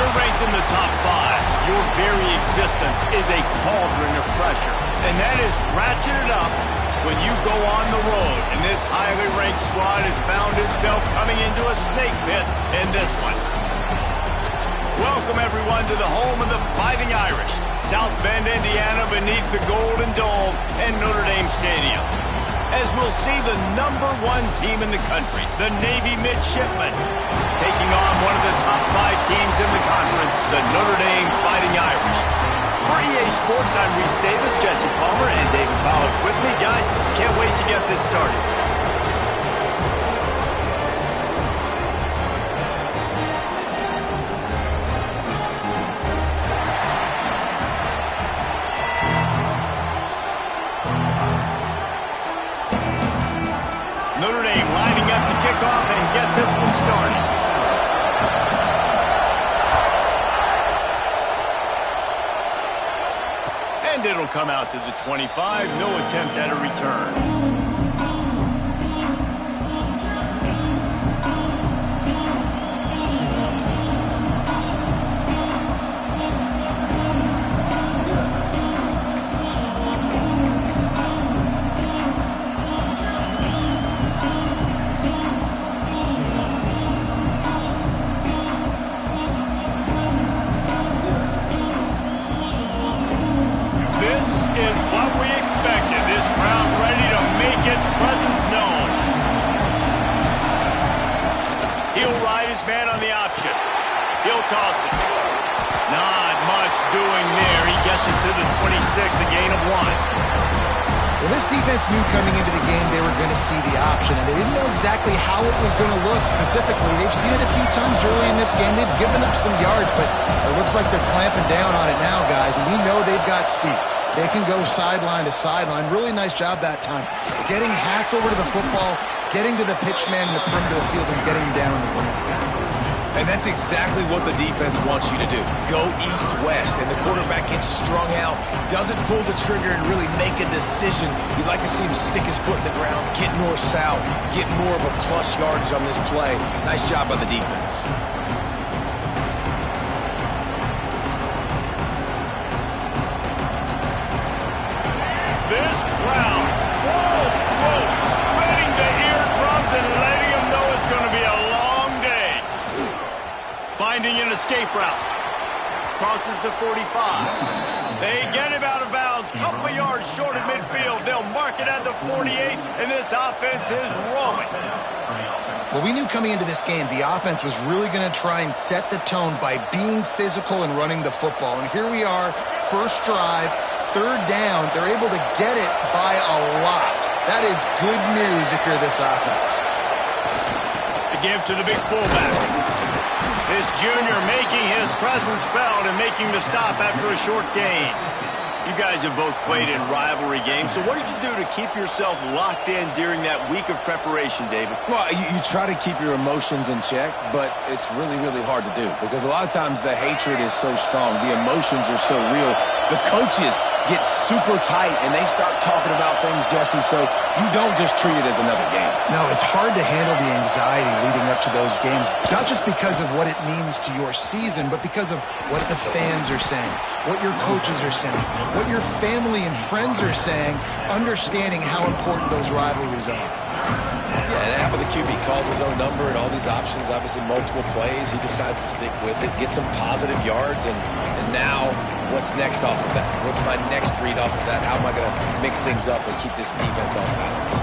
you're ranked in the top 5, your very existence is a cauldron of pressure. And that is ratcheted up when you go on the road. And this highly ranked squad has found itself coming into a snake pit in this one. Welcome, everyone, to the home of the Fighting Irish, South Bend, Indiana, beneath the Golden Dome and Notre Dame Stadium. As we'll see the #1 team in the country, the Navy Midshipmen, taking on one of the top 5 teams in the conference, the Notre Dame Fighting Irish. For EA Sports, I'm Reese Davis, Jesse Palmer, and David Pollack with me. Guys, can't wait to get this started. Notre Dame lining up to kick off and get this one started. And it'll come out to the 25. No attempt at a return. Man on the option. He'll toss it. Not much doing there. He gets it to the 26, a gain of 1. Well, this defense knew coming into the game they were going to see the option, and they didn't know exactly how it was going to look specifically. They've seen it a few times early in this game. They've given up some yards, but it looks like they're clamping down on it now, guys, and we know they've got speed. They can go sideline to sideline. Really nice job that time. Getting Hats over to the football, getting to the pitch man in the perimeter of the field, and getting him down on the ground. And that's exactly what the defense wants you to do. Go east-west, and the quarterback gets strung out, doesn't pull the trigger and really make a decision. You'd like to see him stick his foot in the ground, get north-south, get more of a plus yardage on this play. Nice job by the defense. This crowd, full throat, spreading the eardrums and letting them know it's going to be a long day. Finding an escape route. Crosses the 45. They get him out of bounds. Couple of yards short of midfield. They'll mark it at the 48, and this offense is rolling. Well, we knew coming into this game the offense was really going to try and set the tone by being physical and running the football. And here we are, first drive, third down. They're able to get it by a lot. That is good news if you're this offense. The give to the big fullback. This junior making his presence felt and making the stop after a short gain. You guys have both played in rivalry games, so what did you do to keep yourself locked in during that week of preparation, David? Well, you try to keep your emotions in check, but it's really, really hard to do because a lot of times the hatred is so strong. The emotions are so real. The coaches get super tight, and they start talking about things, Jesse, so you don't just treat it as another game. No, it's hard to handle the anxiety leading up to those games, not just because of what it means to your season, but because of what the fans are saying, what your coaches are saying, what your family and friends are saying, understanding how important those rivalries are. Yeah, and how about the QB calls his own number and all these options, obviously multiple plays. He decides to stick with it, get some positive yards, and now what's next off of that? What's my next read off of that? How am I going to mix things up and keep this defense off balance?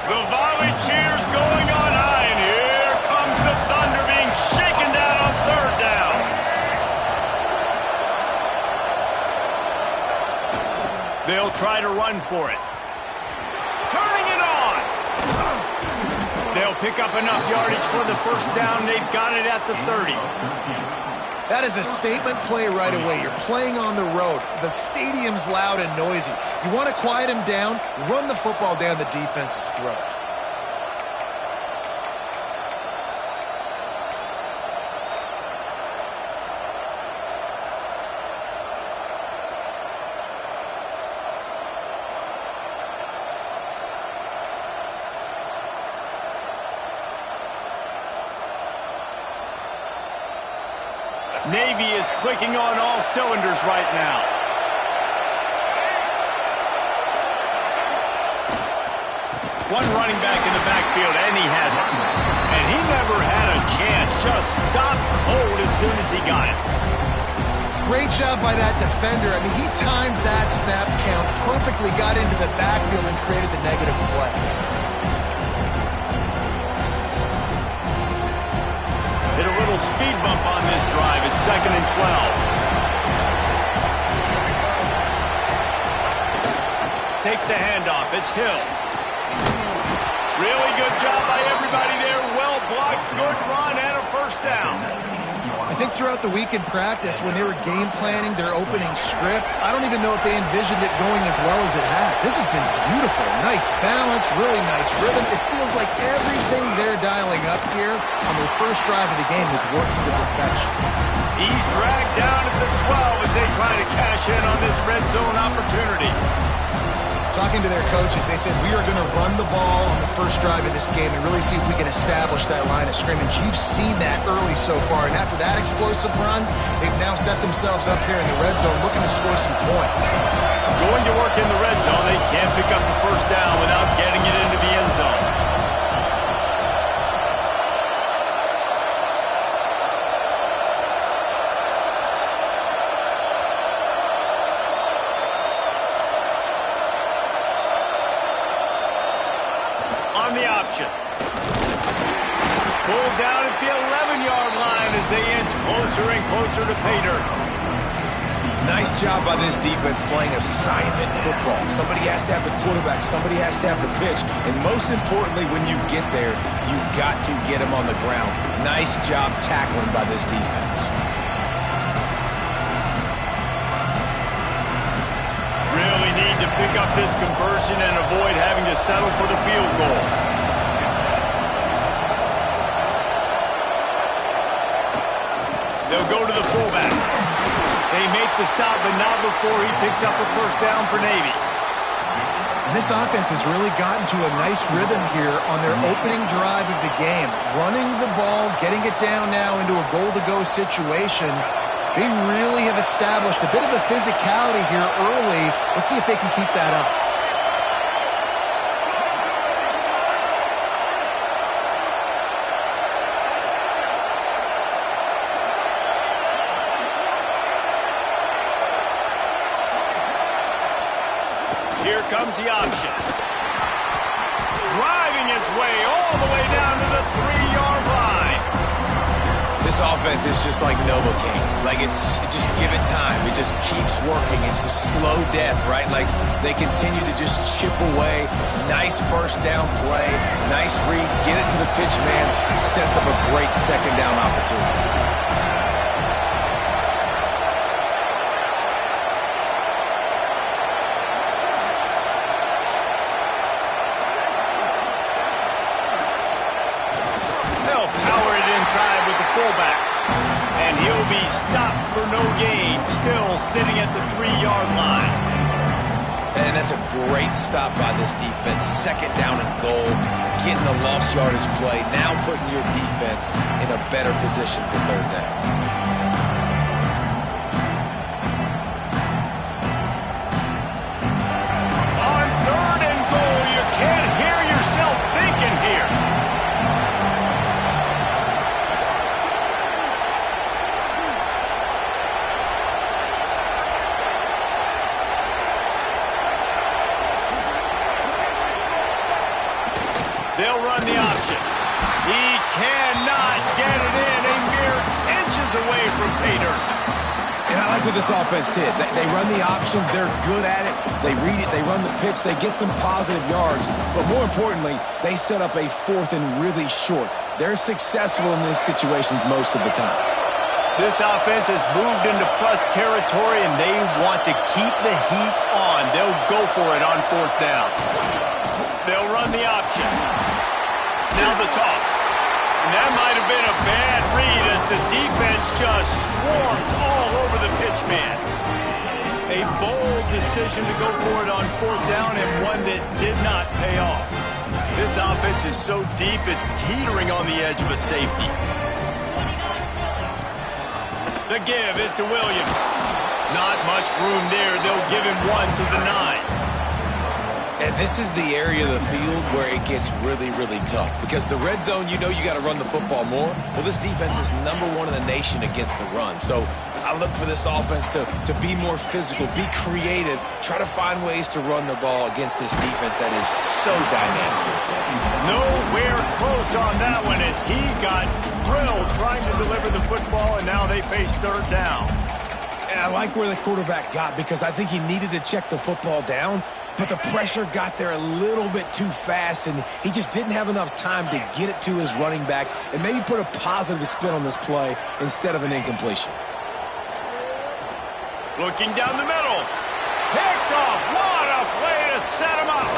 The volley cheers going on high, and here comes the thunder being shaken down on third down. They'll try to run for it. Turning it on. They'll pick up enough yardage for the first down. They've got it at the 30. That is a statement play right away. You're playing on the road. The stadium's loud and noisy. You want to quiet him down, run the football down the defense's throat. Navy is clicking on all cylinders right now. One running back in the backfield, and he has it. And he never had a chance. Just stopped cold as soon as he got it. Great job by that defender. I mean, he timed that snap count perfectly, got into the backfield, and created the negative play. Hit a little speed bump on this drive. It's 2nd and 12. Takes the handoff. It's Hill. Really good job by everybody there. Well blocked, good run, and a first down. I think throughout the week in practice, when they were game planning their opening script, I don't even know if they envisioned it going as well as it has. This has been beautiful. Nice balance, really nice rhythm. It feels like everything they're dialing up here on their first drive of the game is working to perfection. He's dragged down at the 12 as they try to cash in on this red zone opportunity. Talking to their coaches, they said, we are going to run the ball on the first drive of this game and really see if we can establish that line of scrimmage. You've seen that early so far, and after that explosive run, they've now set themselves up here in the red zone looking to score some points. Going to work in the red zone, they can't pick up the first down without getting it into the end zone. On the option. Pulled down at the 11-yard line as they inch closer and closer to pay dirt. Nice job by this defense playing assignment football. Somebody has to have the quarterback. Somebody has to have the pitch. And most importantly, when you get there, you got to get him on the ground. Nice job tackling by this defense. Really need to pick up this conversion and avoid having to settle for the field goal. They'll go to the fullback. They make the stop, but not before he picks up a first down for Navy. And this offense has really gotten to a nice rhythm here on their opening drive of the game. Running the ball, getting it down now into a goal-to-go situation. They really have established a bit of a physicality here early. Let's see if they can keep that up. Here comes the option. Driving its way all the way down to the 3-yard line. This offense is just like Novocaine. Like, it's just give it time. It just keeps working. It's a slow death, right? Like, they continue to just chip away. Nice first down play. Nice read. Get it to the pitch man. Sets up a great second down opportunity. With the fullback, and he'll be stopped for no gain, still sitting at the 3-yard line. And that's a great stop by this defense. Second down and goal, getting the lost yardage play, now putting your defense in a better position for third down. On 3rd and goal, you can't hear yourself thinking here. They'll run the option. He cannot get it in, a mere inches away from pay dirt. And I like what this offense did. They run the option. They're good at it. They read it. They run the pitch. They get some positive yards. But more importantly, they set up a 4th and really short. They're successful in these situations most of the time. This offense has moved into plus territory, and they want to keep the heat on. They'll go for it on 4th down. They'll run the option. Now the toss. And that might have been a bad read as the defense just swarms all over the pitch man. A bold decision to go for it on 4th down, and one that did not pay off. This offense is so deep, it's teetering on the edge of a safety. The give is to Williams. Not much room there. They'll give him 1 to the 9. And this is the area of the field where it gets really, really tough. Because the red zone, you know you got to run the football more. Well, this defense is #1 in the nation against the run. So I look for this offense to be more physical, be creative, try to find ways to run the ball against this defense that is so dynamic. Nowhere close on that one as he got drilled trying to deliver the football, and now they face 3rd down. And I like where the quarterback got because I think he needed to check the football down, but the pressure got there a little bit too fast, and he just didn't have enough time to get it to his running back and maybe put a positive spin on this play instead of an incompletion. Looking down the middle. Picked off. What a play to set him up.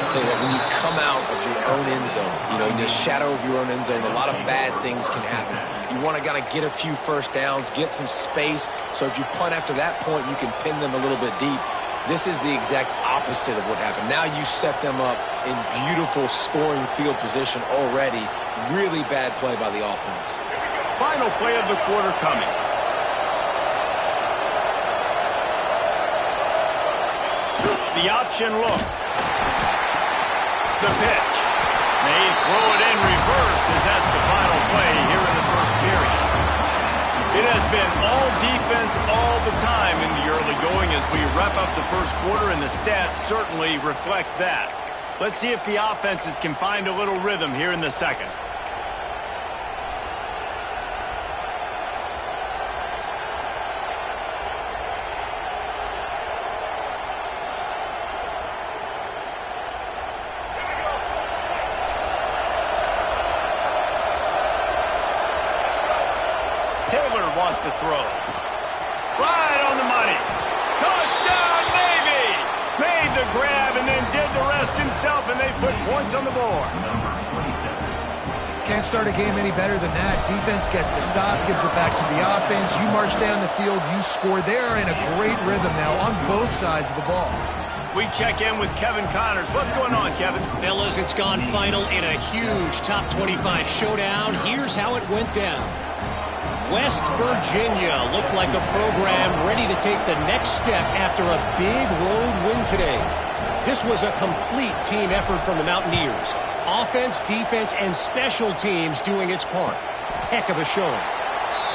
I'll tell you what, when you come out of your own end zone, you know, in the shadow of your own end zone, a lot of bad things can happen. You want to kind of get a few first downs, get some space, so if you punt after that point, you can pin them a little bit deep. This is the exact opposite of what happened. Now you set them up in beautiful scoring field position already. Really bad play by the offense. Final play of the quarter coming. The option look. The pitch. They throw it in reverse as that's the final play here in the first period. It has been all defense all the time in the early going as we wrap up the first quarter, and the stats certainly reflect that. Let's see if the offenses can find a little rhythm here in the second. Wants to throw. Right on the money. Touchdown, Navy! Made the grab and then did the rest himself, and they put points on the board. Can't start a game any better than that. Defense gets the stop, gives it back to the offense. You march down the field, you score. They're in a great rhythm now on both sides of the ball. We check in with Kevin Connors. What's going on, Kevin? Fellas, it's gone final in a huge top 25 showdown. Here's how it went down. West Virginia looked like a program ready to take the next step after a big road win today. This was a complete team effort from the Mountaineers. Offense, defense, and special teams doing its part. Heck of a showing.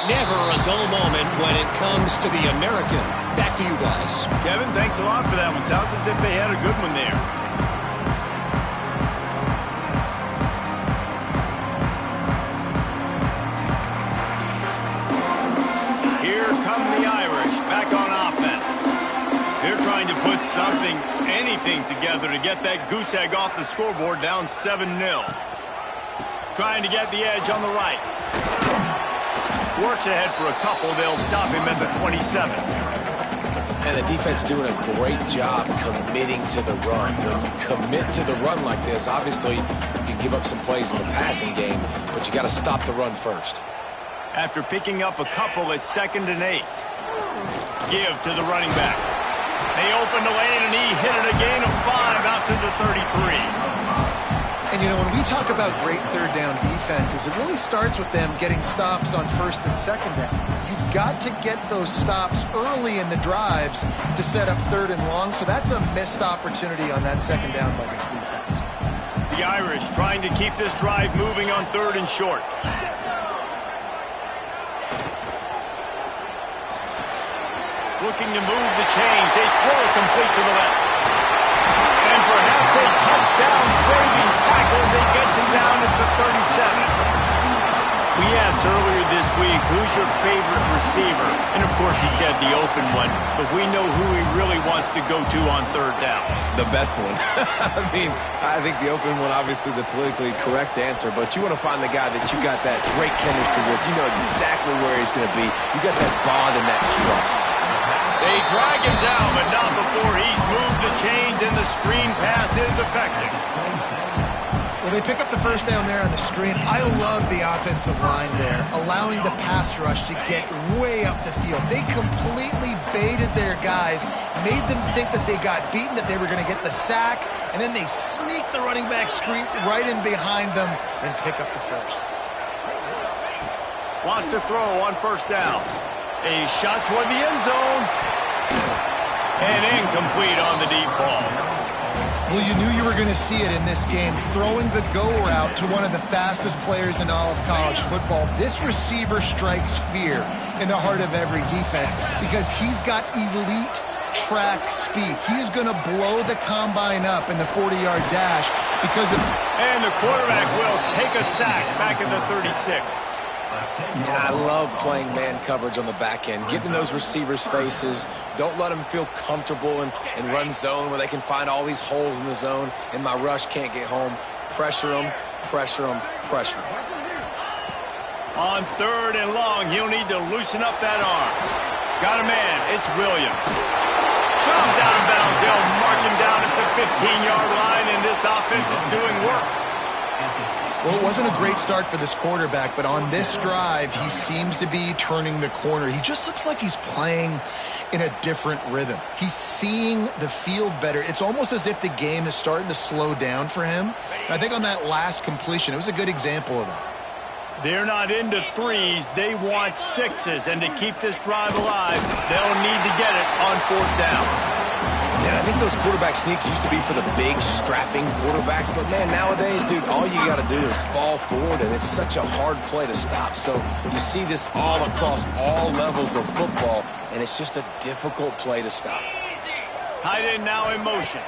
Never a dull moment when it comes to the American. Back to you guys. Kevin, thanks a lot for that one. Sounds as if they had a good one there. Something, anything together to get that goose egg off the scoreboard, down 7-0. Trying to get the edge on the right. Works ahead for a couple. They'll stop him at the 27. And the defense doing a great job committing to the run. When you commit to the run like this, obviously you can give up some plays in the passing game, but you got to stop the run first. After picking up a couple, it's 2nd and 8. Give to the running back. They opened the lane, and he hit it a gain of 5 out to the 33. And, you know, when we talk about great third down defenses, it really starts with them getting stops on 1st and 2nd down. You've got to get those stops early in the drives to set up 3rd and long, so that's a missed opportunity on that 2nd down by this defense. The Irish trying to keep this drive moving on 3rd and short. Looking to move the chains. They throw it complete to the left. And perhaps a touchdown-saving tackle as he gets him down at the 37. We asked earlier this week, who's your favorite receiver? And, of course, he said the open one. But we know who he really wants to go to on 3rd down. The best one. I mean, I think the open one, obviously the politically correct answer. But you want to find the guy that you got that great chemistry with. You know exactly where he's going to be. You got that bond and that trust. They drag him down, but not before he's moved the chains, and the screen pass is effective. Well, they pick up the 1st down there on the screen. I love the offensive line there, allowing the pass rush to get way up the field. They completely baited their guys, made them think that they got beaten, that they were going to get the sack, and then they sneak the running back screen right in behind them and pick up the 1st. Wants to throw on first down. A shot toward the end zone. And incomplete on the deep ball. Well, you knew you were going to see it in this game. Throwing the go route to one of the fastest players in all of college football. This receiver strikes fear in the heart of every defense because he's got elite track speed. He's going to blow the combine up in the 40-yard dash because of... And the quarterback will take a sack back at the 36. And I love playing man coverage on the back end, getting in those receivers' faces. Don't let them feel comfortable and run zone where they can find all these holes in the zone and my rush can't get home. Pressure them, pressure them, pressure them. On 3rd and long, he'll need to loosen up that arm. Got a man, it's Williams. Shoved out of bounds, they'll mark him down at the 15-yard line, and this offense is doing work. Well, it wasn't a great start for this quarterback, but on this drive, he seems to be turning the corner. He just looks like he's playing in a different rhythm. He's seeing the field better. It's almost as if the game is starting to slow down for him. And I think on that last completion, it was a good example of that. They're not into threes. They want sixes, and to keep this drive alive, they'll need to get it on 4th down. Yeah, I think those quarterback sneaks used to be for the big, strapping quarterbacks. But, man, nowadays, dude, all you got to do is fall forward, and it's such a hard play to stop. So you see this all across all levels of football, and it's just a difficult play to stop. Tight end now in motion.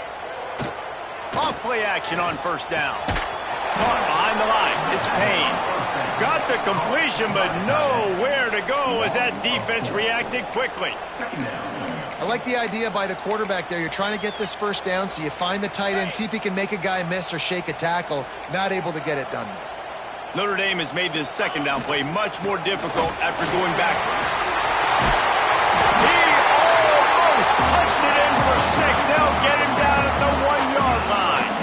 Off play action on 1st down. Caught behind the line. It's Payne. Got the completion, but nowhere to go as that defense reacted quickly. I like the idea by the quarterback there. You're trying to get this 1st down, so you find the tight end, see if he can make a guy miss or shake a tackle. Not able to get it done. Notre Dame has made this 2nd down play much more difficult after going backwards. He almost punched it in for 6. They'll get him down at the 1-yard line.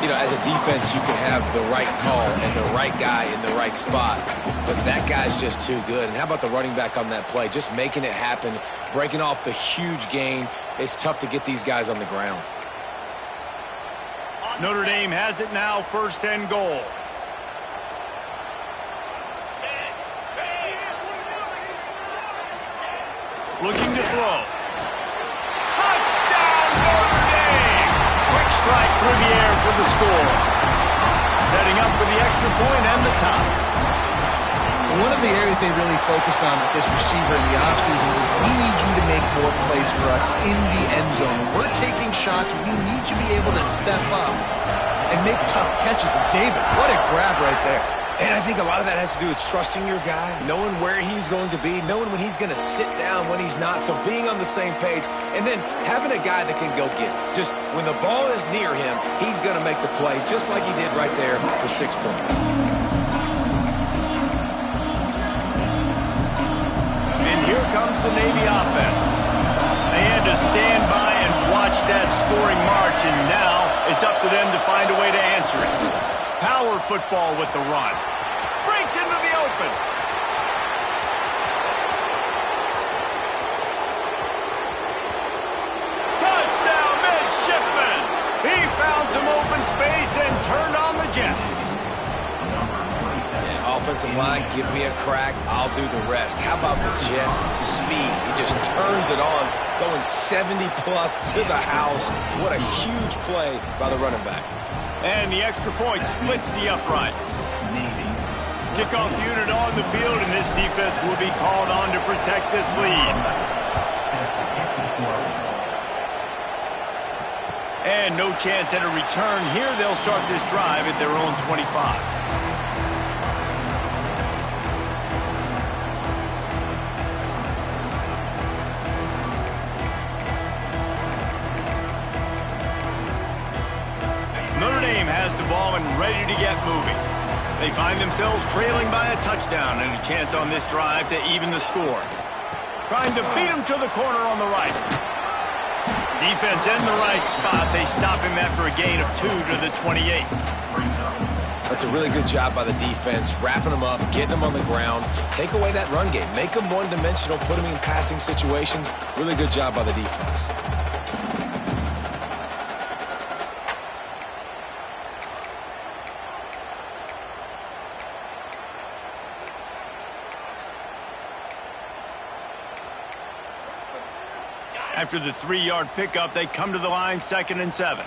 You know, as a defense, you can have the right call and the right guy in the right spot, but that guy's just too good. And how about the running back on that play? Just making it happen, breaking off the huge gain. It's tough to get these guys on the ground. Notre Dame has it now, 1st and goal. Looking to throw. Touchdown, Notre Dame! Quick strike through the air for the score. Setting up for the extra point and the tie. One of the areas they really focused on with this receiver in the offseason was we need you to make more plays for us in the end zone. We're taking shots. We need you to be able to step up and make tough catches. And David, what a grab right there. And I think a lot of that has to do with trusting your guy, knowing where he's going to be, knowing when he's going to sit down, when he's not. So being on the same page, and then having a guy that can go get it. Just when the ball is near him, he's going to make the play, just like he did right there for 6 points. And here comes the Navy offense. They had to stand by and watch that scoring march, and now it's up to them to find a way to answer it. Power football with the run. Breaks into the open. Touchdown, midshipman. He found some open space and turned on the Jets. Yeah, offensive line, give me a crack. I'll do the rest. How about the Jets? The speed. He just turns it on, going 70-plus to the house. What a huge play by the running back. And the extra point splits the uprights. Kickoff unit on the field, and this defense will be called on to protect this lead. And no chance at a return here. They'll start this drive at their own 25. Notre Dame has the ball and ready to get moving. They find themselves trailing by a touchdown and a chance on this drive to even the score. Trying to beat him to the corner on the right. Defense in the right spot. They stop him after a gain of 2 to the 28. That's a really good job by the defense, wrapping them up, getting them on the ground. Take away that run game. Make them one-dimensional, put them in passing situations. Really good job by the defense. After the 3-yard pickup, they come to the line 2nd and 7.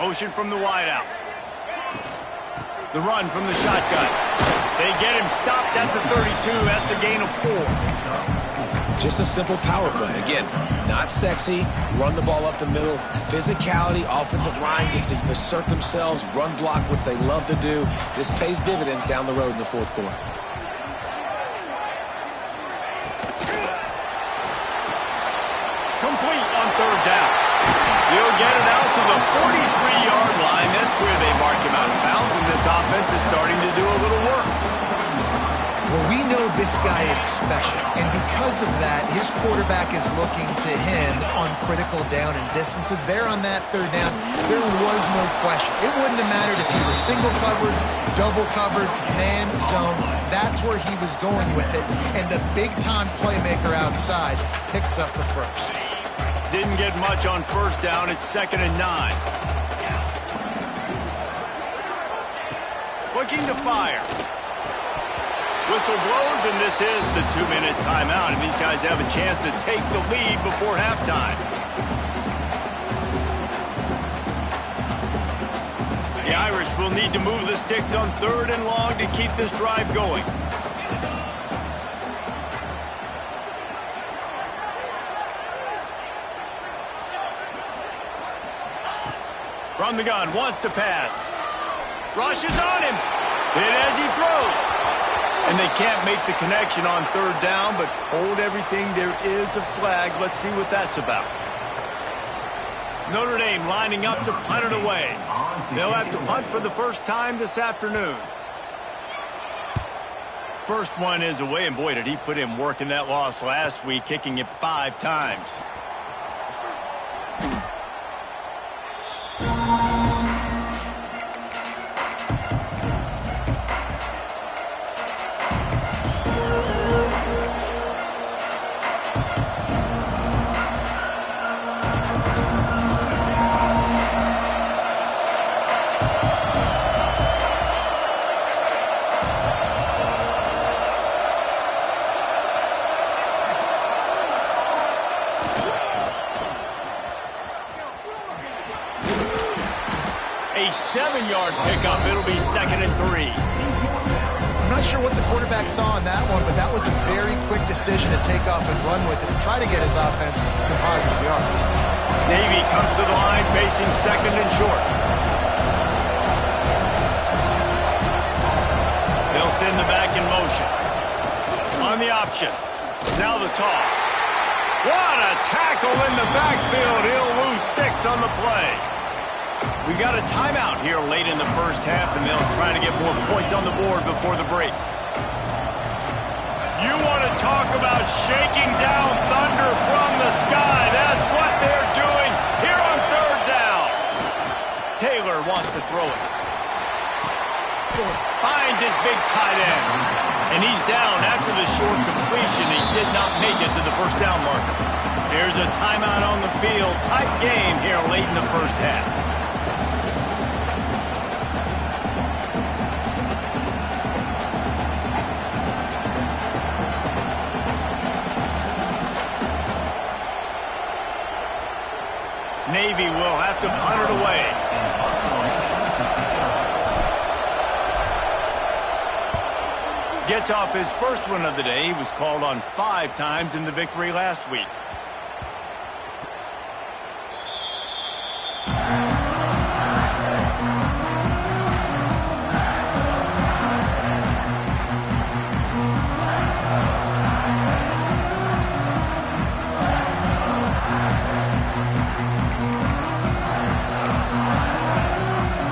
Motion from the wideout. The run from the shotgun. They get him stopped at the 32. That's a gain of 4. Just a simple power play. Again, not sexy. Run the ball up the middle. Physicality, offensive line gets to assert themselves, run block, which they love to do. This pays dividends down the road in the 4th quarter. Complete on 3rd down. He'll get it out to the 43-yard line. That's where they mark him out of bounds, and this offense is starting to do a little work. Well, we know this guy is special, and because of that, his quarterback is looking to him on critical down and distances. There on that 3rd down, there was no question. It wouldn't have mattered if he was single covered, double covered, man, zone. That's where he was going with it, and the big-time playmaker outside picks up the first. Didn't get much on 1st down. It's 2nd and 9. Looking to fire. Whistle blows, and this is the 2-minute timeout, and these guys have a chance to take the lead before halftime. The Irish will need to move the sticks on 3rd and long to keep this drive going. From the gun, wants to pass. Rushes on him. Hit as he throws. And they can't make the connection on 3rd down, but hold everything. There is a flag. Let's see what that's about. Notre Dame lining up to punt it away. They'll have to punt for the first time this afternoon. First one is away, and boy, did he put in work in that loss last week, kicking it 5 times. A 7-yard pickup. It'll be 2nd and 3. I'm not sure what the quarterback saw on that one, but that was a very quick decision to take off and run with it and try to get his offense some positive yards. Navy comes to the line facing 2nd and short. They'll send the back in motion. On the option. Now the toss. What a tackle in the backfield. He'll lose 6 on the play. We got a timeout here late in the first half, and they'll try to get more points on the board before the break. You want to talk about shaking down thunder from the sky. That's what they're doing here on 3rd down. Taylor wants to throw it. Finds his big tight end. And he's down after the short completion. He did not make it to the first down marker. There's a timeout on the field. Tight game here late in the first half. Navy will have to punt it away. Gets off his first one of the day. He was called on 5 times in the victory last week.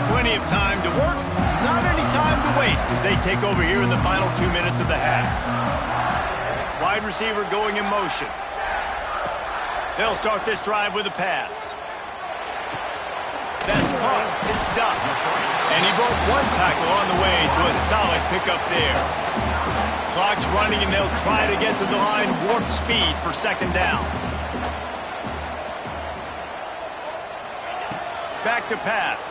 Plenty of time to work, not any time to waste as they take over here in the final 2 minutes of the half. Wide receiver going in motion. They'll start this drive with a pass. That's caught. It's done. And he broke 1 tackle on the way to a solid pickup there. Clock's running, and they'll try to get to the line warp speed for 2nd down. Back to pass.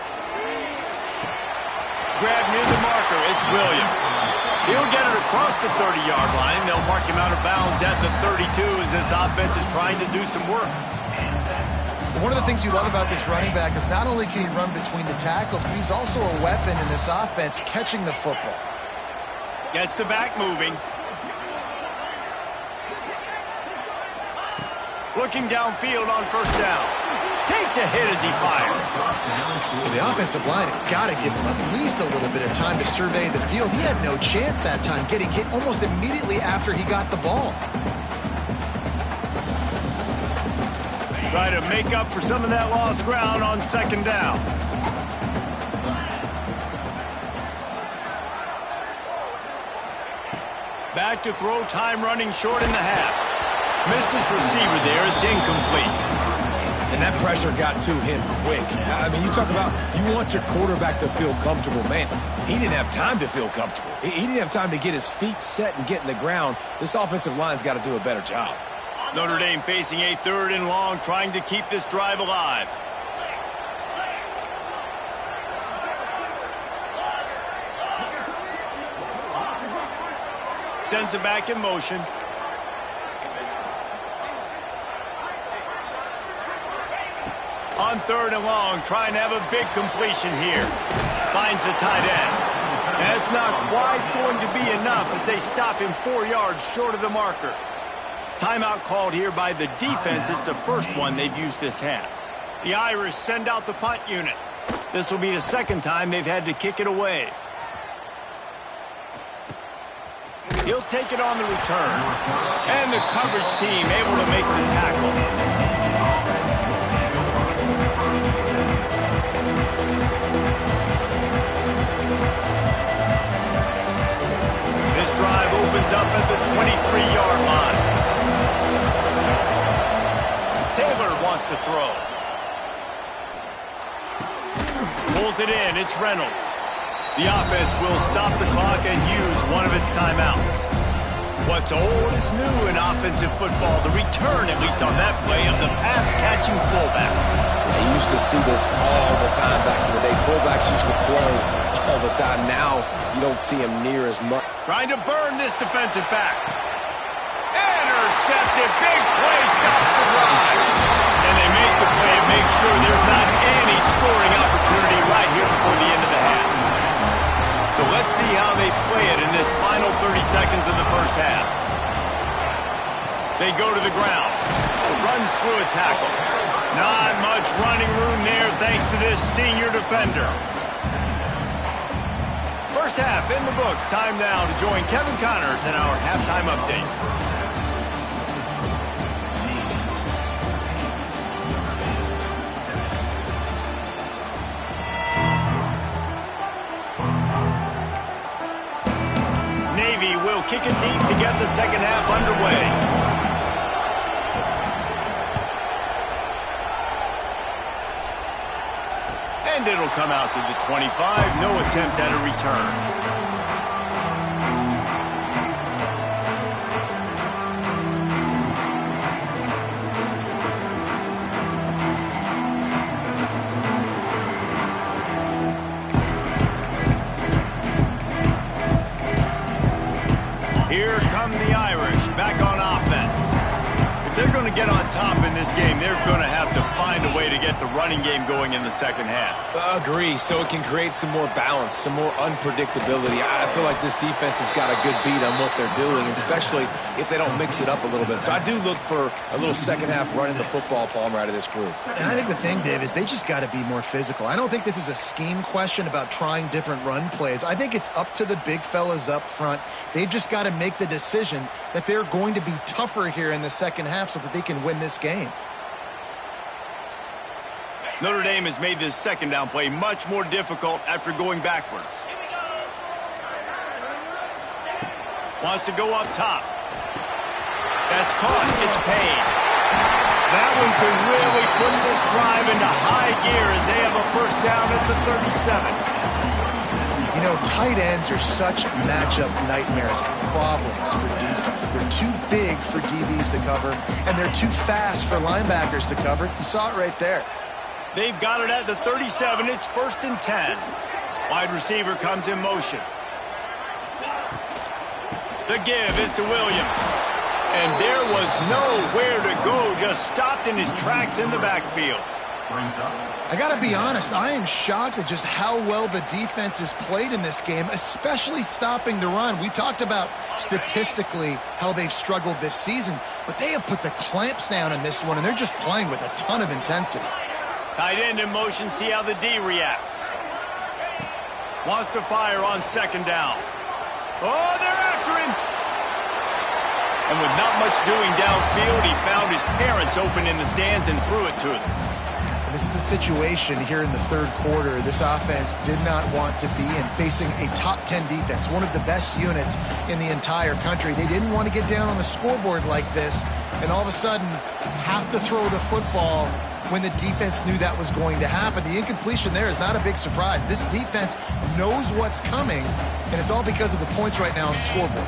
Grab near the marker. It's Williams. He'll get it across the 30-yard line. They'll mark him out of bounds at the 32 as this offense is trying to do some work. One of the things you love about this running back is not only can he run between the tackles, but he's also a weapon in this offense catching the football. Gets the back moving. Looking downfield on first down. Takes a hit as he fires. The offensive line has got to give him at least a little bit of time to survey the field. He had no chance that time, getting hit almost immediately after he got the ball. Try to make up for some of that lost ground on second down. Back to throw, time running short in the half. Missed his receiver there, it's incomplete. And that pressure got to him quick. I mean, you talk about you want your quarterback to feel comfortable. Man, he didn't have time to feel comfortable. He didn't have time to get his feet set and get in the ground. This offensive line's got to do a better job. Notre Dame facing a 3rd and long, trying to keep this drive alive. Sends it back in motion. On 3rd and long, trying to have a big completion here. Finds the tight end. That's not quite going to be enough as they stop him 4 yards short of the marker. Timeout called here by the defense. It's the first one they've used this half. The Irish send out the punt unit. This will be the second time they've had to kick it away. He'll take it on the return. And the coverage team able to make the tackle. This drive opens up at the 23-yard line. Taylor wants to throw. Pulls it in. It's Reynolds. The offense will stop the clock and use one of its timeouts. What's old is new in offensive football. The return, at least on that play, of the pass-catching fullback. You used to see this all the time back in the day. Fullbacks used to play all the time. Now you don't see them near as much. Trying to burn this defensive back. Intercepted. Big play stops the drive. And they make the play and make sure there's not any scoring opportunity right here before the end of the half. So let's see how they play it in this final 30 seconds of the first half. They go to the ground. Runs through a tackle. Not much running room there thanks to this senior defender. First half in the books. Time now to join Kevin Connors in our halftime update. Navy will kick it deep to get the second half underway. And it'll come out to the 25. No attempt at a return. Here come the Irish back on offense. If they're going to get on top in this game, they're going to have to find a way to get the running game going in the second half. Agree, so it can create some more balance, some more unpredictability. I feel like this defense has got a good beat on what they're doing, especially if they don't mix it up a little bit. So I do look for a little second half running the football, Palmer, out of this group. And I think the thing, Dave, is they just got to be more physical. I don't think this is a scheme question about trying different run plays. I think it's up to the big fellas up front. They've just got to make the decision that they're going to be tougher here in the second half so that they can win this game. Notre Dame has made this second down play much more difficult after going backwards. Wants to go up top. That's caught. It's Payne. That one could really put this drive into high gear as they have a first down at the 37. You know, tight ends are such matchup nightmares and problems for defense. They're too big for DBs to cover, and they're too fast for linebackers to cover. You saw it right there. They've got it at the 37. It's 1st and 10. Wide receiver comes in motion. The give is to Williams. And there was nowhere to go, just stopped in his tracks in the backfield. I got to be honest, I am shocked at just how well the defense has played in this game, especially stopping the run. We talked about statistically how they've struggled this season, but they have put the clamps down in this one, and they're just playing with a ton of intensity. Tight end in motion, see how the D reacts. Wants to fire on second down. Oh, they're after him. And with not much doing downfield, he found his parents open in the stands and threw it to them. This is a situation here in the third quarter this offense did not want to be in, facing a top 10 defense, one of the best units in the entire country. They didn't want to get down on the scoreboard like this, and all of a sudden have to throw the football when the defense knew that was going to happen. The incompletion there is not a big surprise. This defense knows what's coming, and it's all because of the points right now on the scoreboard.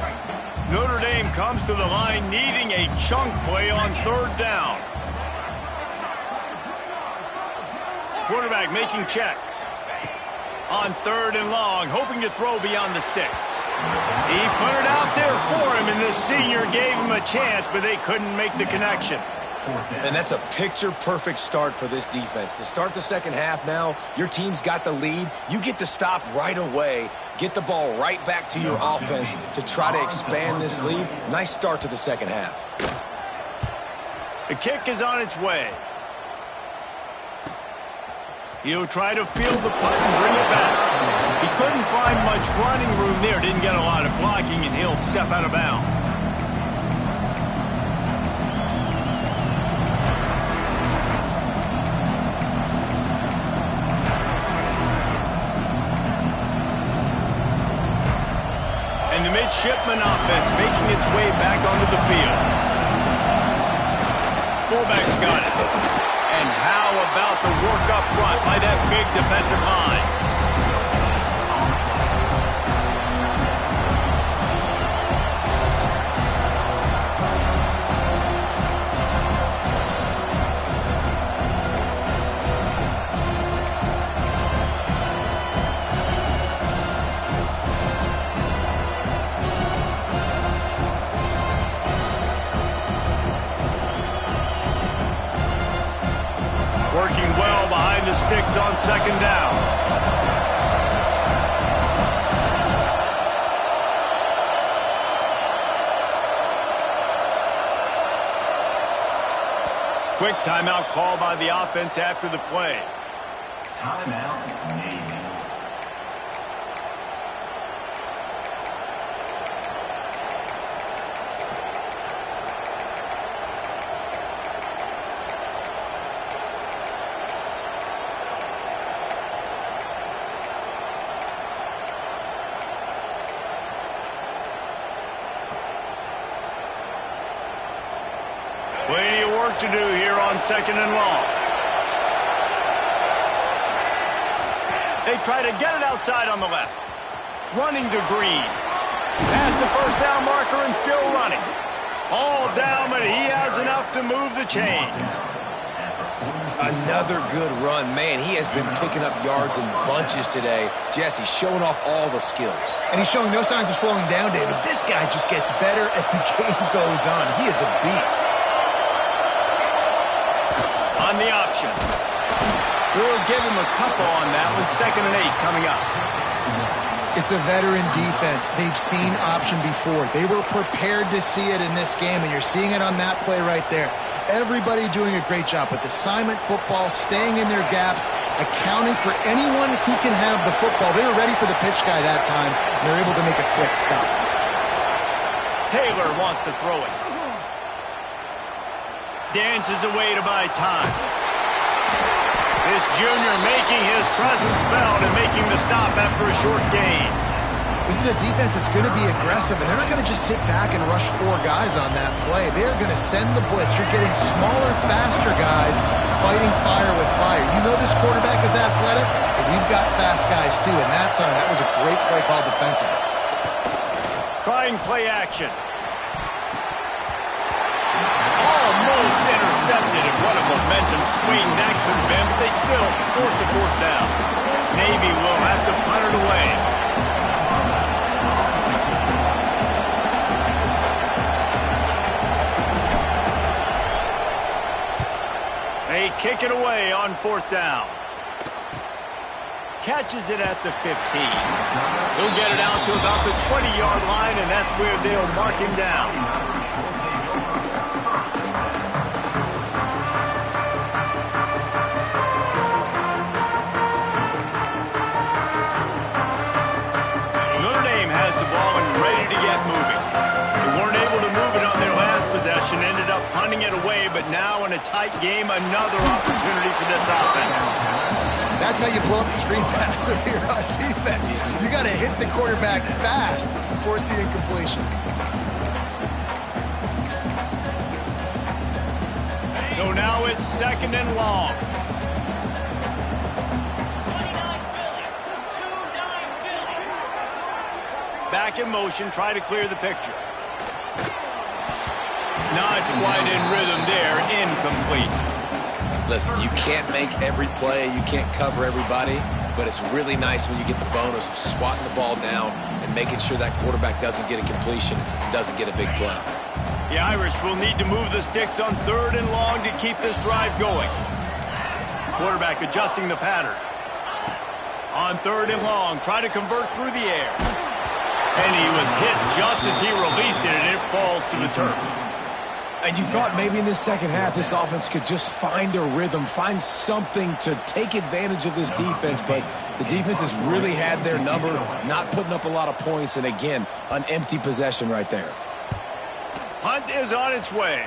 Notre Dame comes to the line needing a chunk play on third down. Quarterback making checks. On third and long, hoping to throw beyond the sticks. He put it out there for him, and the senior gave him a chance, but they couldn't make the connection. And that's a picture-perfect start for this defense. To start the second half now, your team's got the lead. You get to stop right away, get the ball right back to your offense to try to expand this lead. Nice start to the second half. The kick is on its way. He'll try to field the punt and bring it back. He couldn't find much running room there, didn't get a lot of blocking, and he'll step out of bounds. And the midshipman offense making its way back onto the field. Fullback's got it. And how about the work up front by that big defensive line? Working well behind the sticks on second down. Quick timeout call by the offense after the play. Timeout, Navy. Plenty of work to do here on second and long. They try to get it outside on the left. Running to Green. Past the first down marker and still running. All down, but he has enough to move the chains. Another good run. Man, he has been picking up yards in bunches today. Jesse showing off all the skills. And he's showing no signs of slowing down, David. This guy just gets better as the game goes on. He is a beast. On the option. We'll give him a couple on that one. 2nd and 8 coming up. It's a veteran defense. They've seen option before. They were prepared to see it in this game, and you're seeing it on that play right there. Everybody doing a great job with assignment football, staying in their gaps, accounting for anyone who can have the football. They were ready for the pitch guy that time, and they're able to make a quick stop. Taylor wants to throw it. Dances away to buy time. This junior making his presence felt and making the stop after a short gain. This is a defense that's going to be aggressive, and they're not going to just sit back and rush 4 guys on that play. They're going to send the blitz. You're getting smaller, faster guys fighting fire with fire. You know this quarterback is athletic, but we've got fast guys too, and that time that was a great play call defensively. Trying play action. Almost intercepted, and what a momentum swing that could have been, but they still force a 4th down. Navy will have to punt it away. They kick it away on 4th down. Catches it at the 15. He'll get it out to about the 20-yard line, and that's where they'll mark him down. Notre Dame has the ball and ready to get moving. They weren't able to move it on their last possession, ended up punting it away, but now in a tight game, another opportunity for this offense. That's how you blow up the screen pass here on defense. You got to hit the quarterback fast to force the incompletion. So now it's 2nd and long. Back in motion, try to clear the picture. Not quite in rhythm there, incomplete. Listen, you can't make every play, you can't cover everybody, but it's really nice when you get the bonus of swatting the ball down and making sure that quarterback doesn't get a completion, doesn't get a big play. The Irish will need to move the sticks on 3rd and long to keep this drive going. Quarterback adjusting the pattern. On 3rd and long, try to convert through the air. And he was hit just as he released it, and it falls to the turf. And you thought maybe in this second half this offense could just find a rhythm, find something to take advantage of this defense, but the defense has really had their number, not putting up a lot of points, and again, an empty possession right there. Punt is on its way.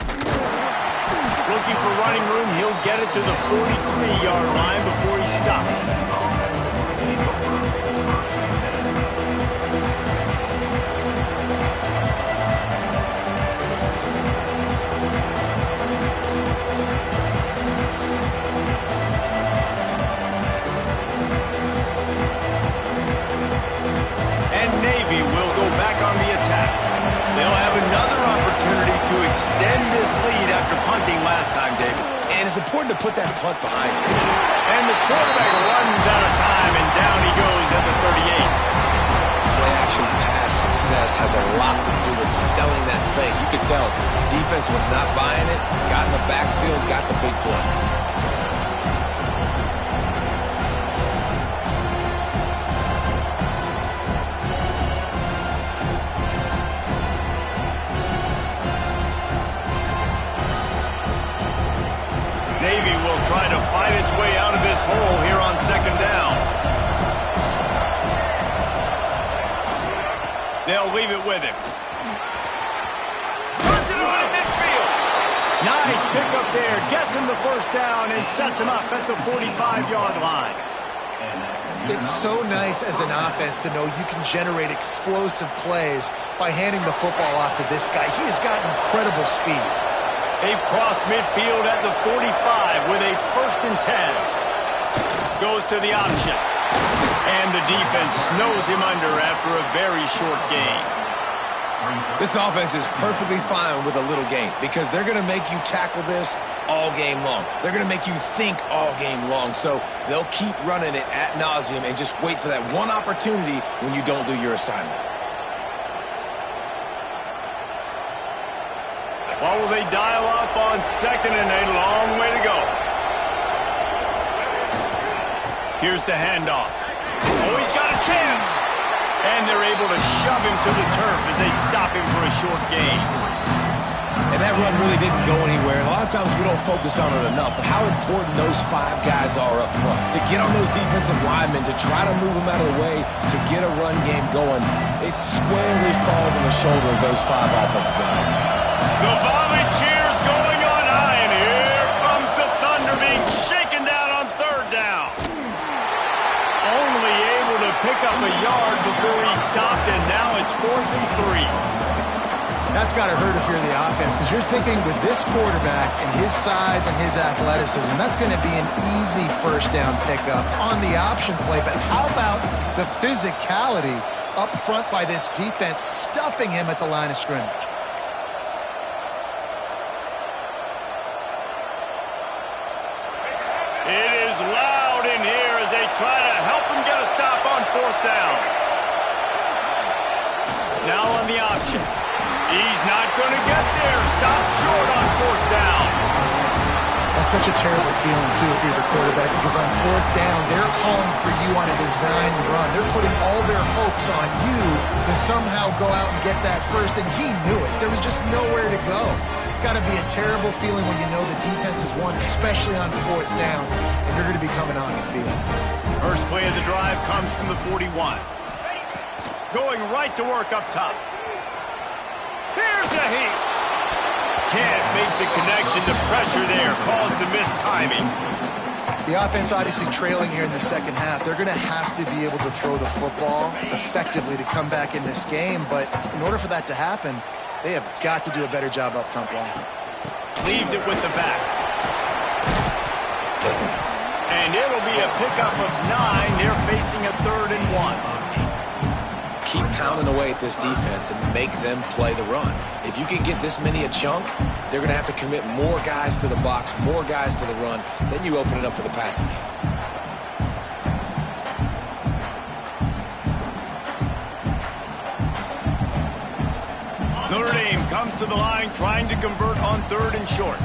Looking for running room, he'll get it to the 43-yard line before he stopped. Navy will go back on the attack. They'll have another opportunity to extend this lead after punting last time, David. And it's important to put that punt behind you. And the quarterback runs out of time, and down he goes at the 38. Play-action pass success has a lot to do with selling that fake. You could tell defense was not buying it, got in the backfield, got the big play. Navy will try to fight its way out of this hole here on 2nd down. They'll leave it with him. Puts it on at midfield. Nice pickup there. Gets him the 1st down and sets him up at the 45-yard line. It's so nice as an offense to know you can generate explosive plays by handing the football off to this guy. He has got incredible speed. They've crossed midfield at the 45 with a 1st and 10. Goes to the option. And the defense snows him under after a very short gain. This offense is perfectly fine with a little gain because they're going to make you tackle this all game long. They're going to make you think all game long. So they'll keep running it ad nauseum and just wait for that one opportunity when you don't do your assignment. What will they dial up on 2nd and a long way to go? Here's the handoff. Oh, he's got a chance. And they're able to shove him to the turf as they stop him for a short gain. And that run really didn't go anywhere. And a lot of times we don't focus on it enough, but how important those 5 guys are up front. To get on those defensive linemen, to try to move them out of the way, to get a run game going, it squarely falls on the shoulder of those 5 offensive linemen. The volley cheers going on high, and here comes the Thunder being shaken down on 3rd down. Only able to pick up a yard before he stopped, and now it's 4th and 3. That's got to hurt if you're the offense, because you're thinking with this quarterback and his size and his athleticism, that's going to be an easy 1st down pickup on the option play. But how about the physicality up front by this defense, stuffing him at the line of scrimmage? It is loud in here as they try to help him get a stop on 4th down. Now on the option. He's not going to get there. Stop short on 4th It's such a terrible feeling, too, if you're the quarterback, because on fourth down, they're calling for you on a design run. They're putting all their hopes on you to somehow go out and get that first, and he knew it. There was just nowhere to go. It's got to be a terrible feeling when you know the defense has won, especially on fourth down, and you're going to be coming on the field. First play of the drive comes from the 41. Going right to work up top. Here's a heat. Can't make the connection. The pressure there caused the missed timing. The offense obviously trailing here in the second half. They're going to have to be able to throw the football effectively to come back in this game, but in order for that to happen, they have got to do a better job up front blocking. Leaves it with the back. And it'll be a pickup of 9. They're facing a 3rd and 1. Keep pounding away at this defense and make them play the run. If you can get this many a chunk, they're going to have to commit more guys to the box, more guys to the run. Then you open it up for the passing game. Notre Dame comes to the line trying to convert on 3rd and short.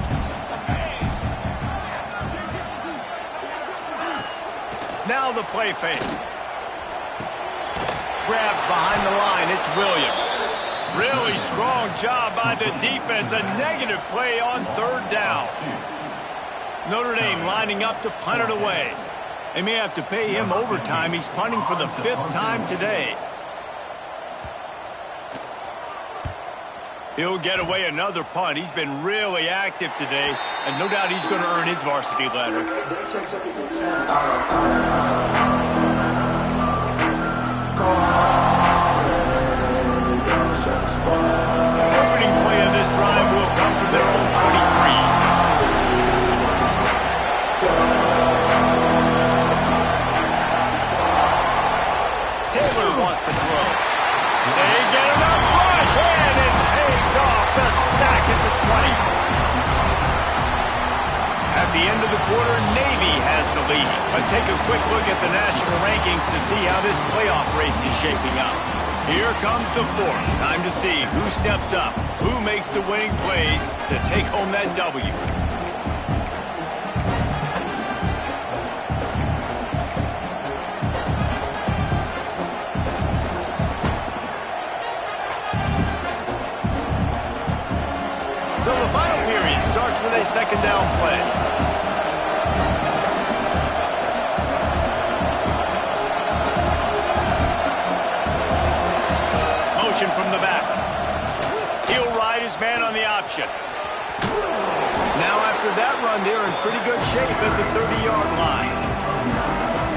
Now the play fake. Grabbed behind the line, it's Williams. Really strong job by the defense. A negative play on 3rd down. Notre Dame lining up to punt it away. They may have to pay him overtime. He's punting for the 5th time today. He'll get away another punt. He's been really active today, and no doubt he's going to earn his varsity letter. Opening play of this drive will come from their own 23. Taylor wants to throw. They get enough rush, and it pays off. The sack at the 20. At the end of the quarter, Navy has the lead. Let's take a quick look at the national rankings to see how this playoff race is shaping up. Here comes the 4th. Time to see who steps up, who makes the winning plays to take home that W. So the final period starts with a 2nd down play. Motion from the back. He'll ride his man on the option. Now after that run, they're in pretty good shape at the 30-yard line.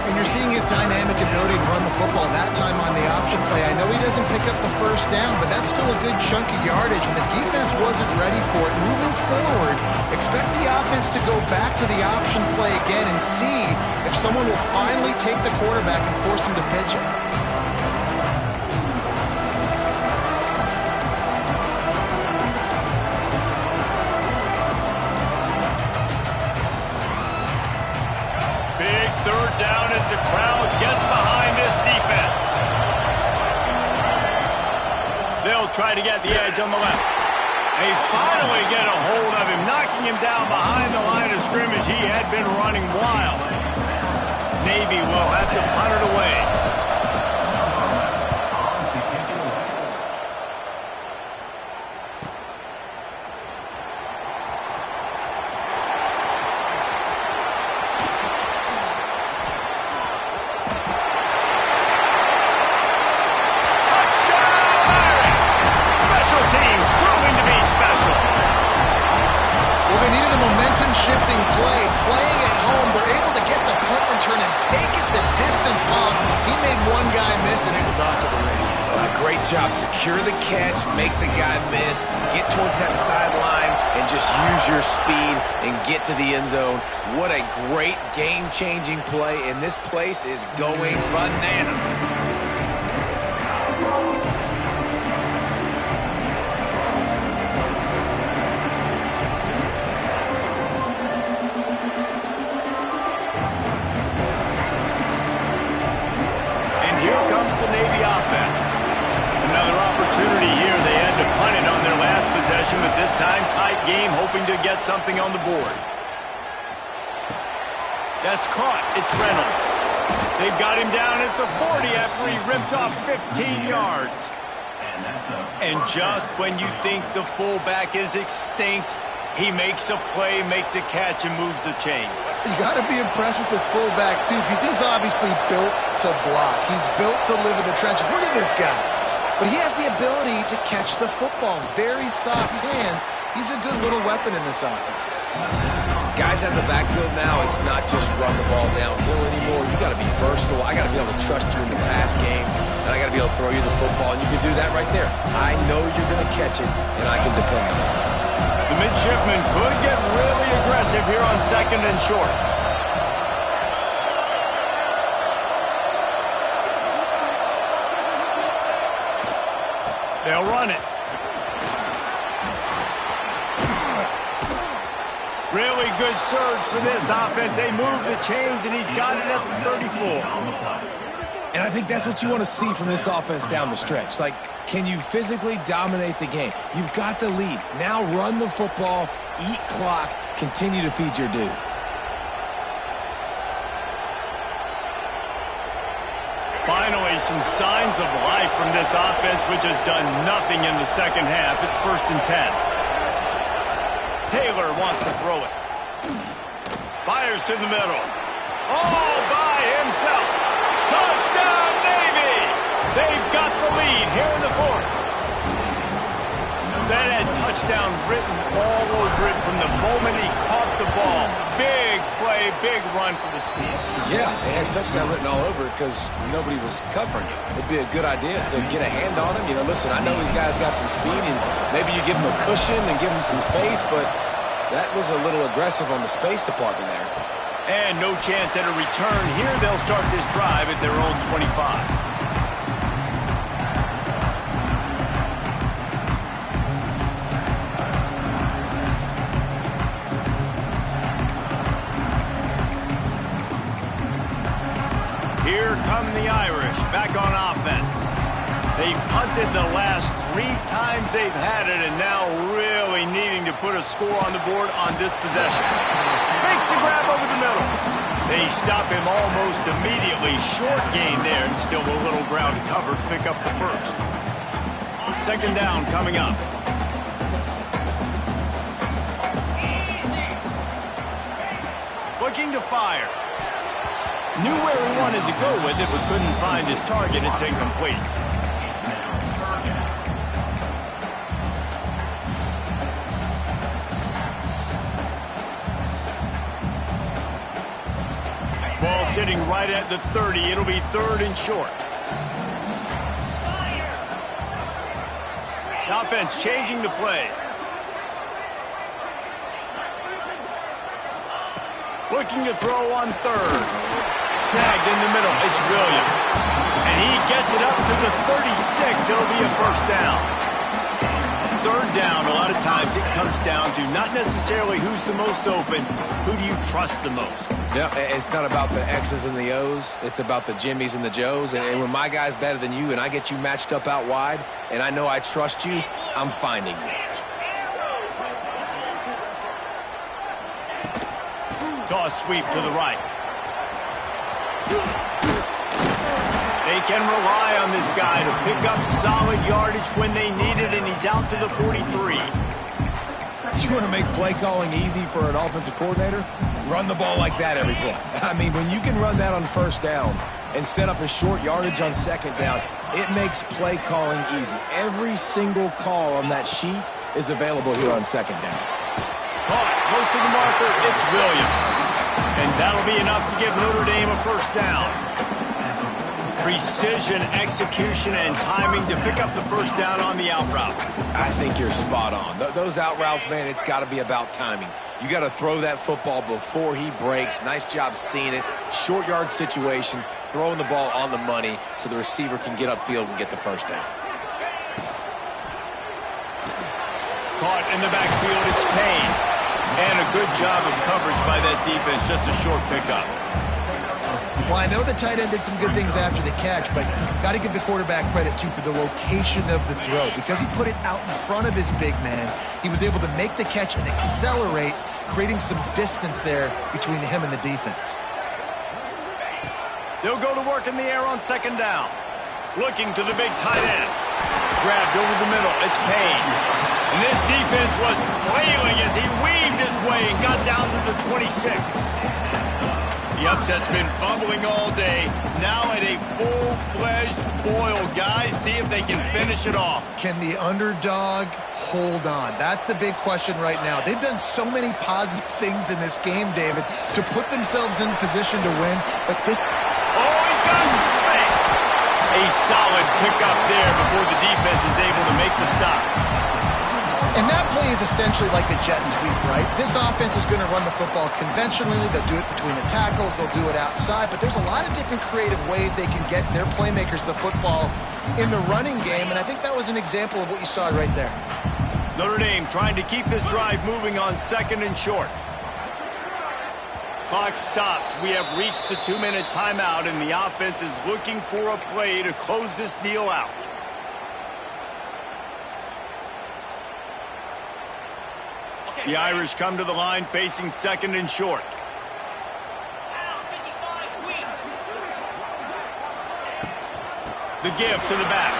And you're seeing his dynamic ability to run the football that time on the option play. I know he doesn't pick up the first down, but that's still a good chunk of yardage, and the defense wasn't ready for it. Moving forward, expect the offense to go back to the option play again and see if someone will finally take the quarterback and force him to pitch it. Big 3rd down as the crowd gets behind this defense. They'll try to get the edge on the left. They finally get a hold of him, knocking him down behind the line of scrimmage. He had been running wild. Navy will have to punt it away. Shifting play, playing at home, they're able to get the punt return and take it the distance off. He made one guy miss, and it was off to the races. Great job. Secure the catch, make the guy miss, get towards that sideline, and just use your speed and get to the end zone. What a great game-changing play, and this place is going bananas. Navy offense. Another opportunity here. They had to punt it on their last possession, but this time tight game, hoping to get something on the board. That's caught. It's Reynolds. They've got him down at the 40 after he ripped off 15 yards. And just when you think the fullback is extinct, he makes a play, makes a catch, and moves the chain. You got to be impressed with this fullback, too, because he's obviously built to block. He's built to live in the trenches. Look at this guy. But he has the ability to catch the football. Very soft hands. He's a good little weapon in this offense. Guys out of the backfield now, it's not just run the ball downhill anymore. You got to be versatile. I got to be able to trust you in the pass game, and I got to be able to throw you the football, and you can do that right there. I know you're going to catch it, and I can depend on it. The midshipman could get really aggressive here on 2nd and short. They'll run it. Really good surge for this offense. They move the chains, and he's got it at the 34. And I think that's what you want to see from this offense down the stretch. Like, can you physically dominate the game? You've got the lead. Now run the football, eat clock, continue to feed your dude. Finally, some signs of life from this offense, which has done nothing in the second half. It's 1st and 10. Taylor wants to throw it. Fires to the middle. All by himself. Touchdown, Navy! They've got the lead here in the 4th. That had touchdown written all over it from the moment he caught the ball. Big play, big run for the speed. Yeah, it had touchdown written all over it because nobody was covering you. It'd be a good idea to get a hand on him. You know, listen, I know you guys got some speed, and maybe you give him a cushion and give him some space, but that was a little aggressive on the space department there. And no chance at a return. Here they'll start this drive at their own 25. Here come the Irish back on offense. They've punted the last 3 times they've had it, and now really needing to put a score on the board on this possession. Makes the grab over the middle. They stop him almost immediately. Short gain there, and still a little ground to cover to pick up the first. 2nd down coming up. Looking to fire. Knew where he wanted to go with it, but couldn't find his target. It's incomplete. Ball sitting right at the 30. It'll be 3rd and short. The offense changing the play. Looking to throw on 3rd. Snagged in the middle. It's Williams. And he gets it up to the 36. It'll be a 1st down. 3rd down, a lot of times it comes down to not necessarily who's the most open, who do you trust the most? Yeah, it's not about the X's and the O's. It's about the Jimmies and the Joes. And when my guy's better than you and I get you matched up out wide and I know I trust you, I'm finding you. Toss sweep to the right. They can rely on this guy to pick up solid yardage when they need it, and he's out to the 43. You want to make play calling easy for an offensive coordinator? Run the ball like that every play. I mean, when you can run that on 1st down and set up a short yardage on 2nd down, it makes play calling easy. Every single call on that sheet is available here on 2nd down. Caught, close to the marker, it's Williams. And that'll be enough to give Notre Dame a 1st down. Precision, execution, and timing to pick up the 1st down on the out route. I think you're spot on. Those out routes, man, it's got to be about timing. You got to throw that football before he breaks. Nice job seeing it. Short yard situation, throwing the ball on the money so the receiver can get upfield and get the 1st down. Caught in the backfield, it's Payne. And a good job of coverage by that defense, just a short pickup. Well, I know the tight end did some good things after the catch, but got to give the quarterback credit, too, for the location of the throw. Because he put it out in front of his big man, he was able to make the catch and accelerate, creating some distance there between him and the defense. They'll go to work in the air on second down. Looking to the big tight end. Grabbed over the middle. It's Payne. And this defense was flailing as he weaved his way and got down to the 26. The upset's been bubbling all day. Now at a full-fledged boil. Guys, see if they can finish it off. Can the underdog hold on? That's the big question right now. They've done so many positive things in this game, David, to put themselves in position to win. But this... Oh, he's got some space. A solid pickup there before the defense is able to make the stop. And that play is essentially like a jet sweep, right? This offense is going to run the football conventionally. They'll do it between the tackles. They'll do it outside. But there's a lot of different creative ways they can get their playmakers the football in the running game. And I think that was an example of what you saw right there. Notre Dame trying to keep this drive moving on second and short. Clock stops. We have reached the 2-minute timeout, and the offense is looking for a play to close this deal out. The Irish come to the line facing second and short. The give to the back.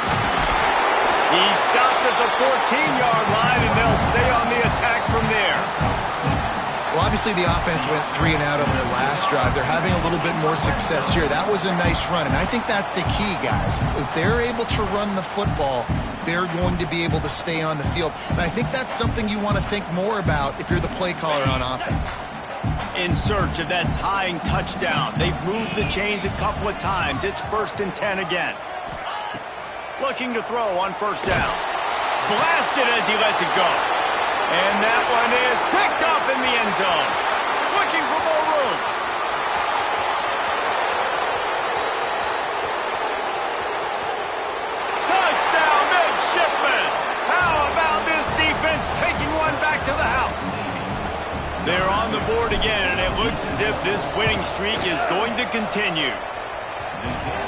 He stopped at the 14-yard line, and they'll stay on the attack from there. Well, obviously the offense went 3 and out on their last drive. They're having a little bit more success here. That was a nice run, and I think that's the key, guys. If they're able to run the football, they're going to be able to stay on the field. And I think that's something you want to think more about if you're the play caller on offense. In search of that tying touchdown. They've moved the chains a couple of times. It's 1st and 10 again. Looking to throw on first down. Blasted as he lets it go. And that one is picked up in the end zone. Looking for more room. Touchdown, midshipman. How about this defense taking one back to the house? They're on the board again, and it looks as if this winning streak is going to continue.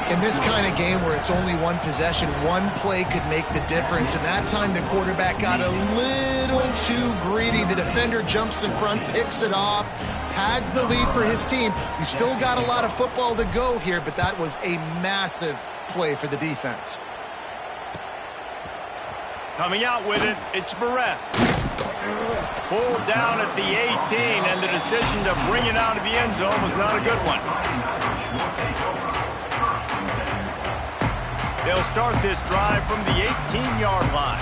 In this kind of game where it's only one possession, one play could make the difference. And that time the quarterback got a little too greedy. The defender jumps in front, picks it off, pads the lead for his team. We still got a lot of football to go here, but that was a massive play for the defense. Coming out with it, it's Barres. Pulled down at the 18, and the decision to bring it out of the end zone was not a good one. They'll start this drive from the 18-yard line.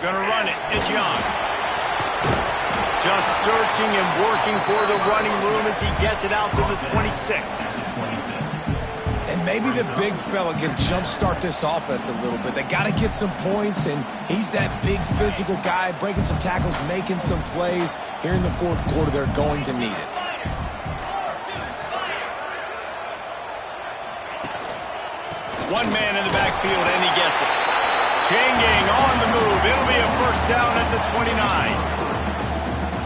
Gonna run it. It's Young. Just searching and working for the running room as he gets it out to the 26. And maybe the big fella can jumpstart this offense a little bit. They got to get some points, and he's that big physical guy, breaking some tackles, making some plays. Here in the fourth quarter, they're going to need it. One man in the backfield, and he gets it. Chain gang on the move. It'll be a first down at the 29.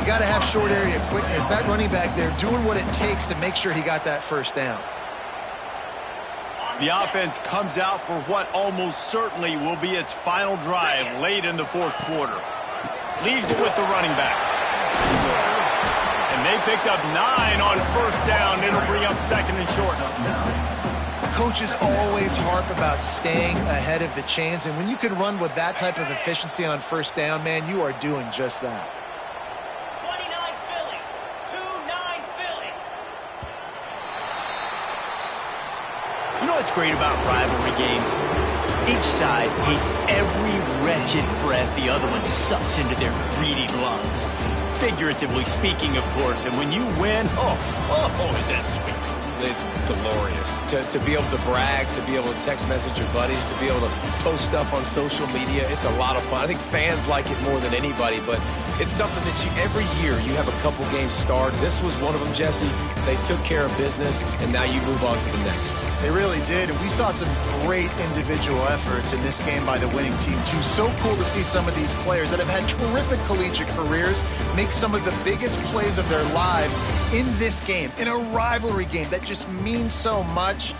You got to have short area quickness. That running back there doing what it takes to make sure he got that first down. The offense comes out for what almost certainly will be its final drive late in the fourth quarter. Leaves it with the running back. And they picked up 9 on first down. It'll bring up second and short. Coaches always harp about staying ahead of the chains, and when you can run with that type of efficiency on first down, man, you are doing just that. 29 Philly, 2-9 Philly. You know what's great about rivalry games? Each side hates every wretched breath the other one sucks into their greedy lungs. Figuratively speaking, of course, and when you win, oh, is that sweet. It's glorious to be able to brag, to be able to text message your buddies, to be able to post stuff on social media. It's a lot of fun. I think fans like it more than anybody, but it's something that every year you have a couple games start. This was one of them, Jesse. They took care of business, and now you move on to the next. They really did, and we saw some great individual efforts in this game by the winning team, too. So cool to see some of these players that have had terrific collegiate careers make some of the biggest plays of their lives in this game, in a rivalry game that just means so much.